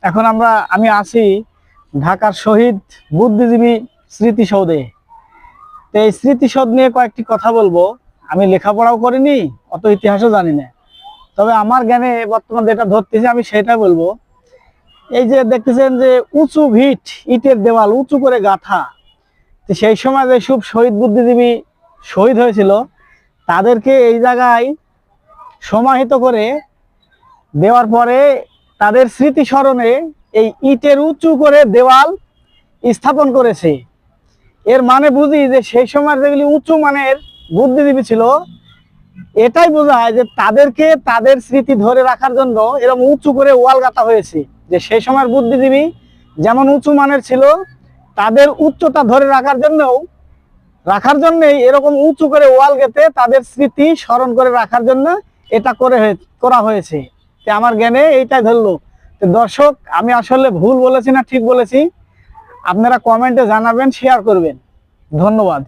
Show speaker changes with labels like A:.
A: এখন আমি আছি ঢাকার শহীদ বুদ্ধিজীবী স্মৃতিসৌধে। তো এই স্মৃতিসৌধ নিয়ে কয়েকটি কথা বলবো। আমি লেখাপড়াও করিনি, অত ইতিহাসও জানি না, তবে আমার জ্ঞানে বর্তমান যেটা ধরতেছি আমি সেটা বলবো। এই যে দেখতেছেন যে উঁচু ভিট, ইটের দেওয়াল উঁচু করে গাঁথা, তো সেই সময় যে সব শহীদ বুদ্ধিজীবী শহীদ হয়েছিল তাদেরকে এই জায়গায় সমাহিত করে দেওয়ার পরে তাদের স্মৃতি স্মরণে এই ইটের উঁচু করে দেওয়াল স্থাপন করেছে। এর মানে বুঝি যে সেই সময় যেগুলি উঁচু মানের বুদ্ধিজীবী ছিল, এটাই বোঝায় যে তাদেরকে তাদের স্মৃতি ধরে রাখার জন্য এরকম উঁচু করে ওয়াল গাঁথা হয়েছে। যে সেই সময়ের বুদ্ধিজীবী যেমন উঁচু মানের ছিল, তাদের উচ্চতা ধরে রাখার জন্যই এরকম উঁচু করে ওয়াল গেঁথে তাদের স্মৃতি স্মরণ করে রাখার জন্য এটা করা হয়েছে। আমার জ্ঞানে এইটাই ধরলো। তো দর্শক, আমি আসলে ভুল বলেছি না ঠিক বলেছি, আপনারা কমেন্টে জানাবেন, শেয়ার করবেন। ধন্যবাদ।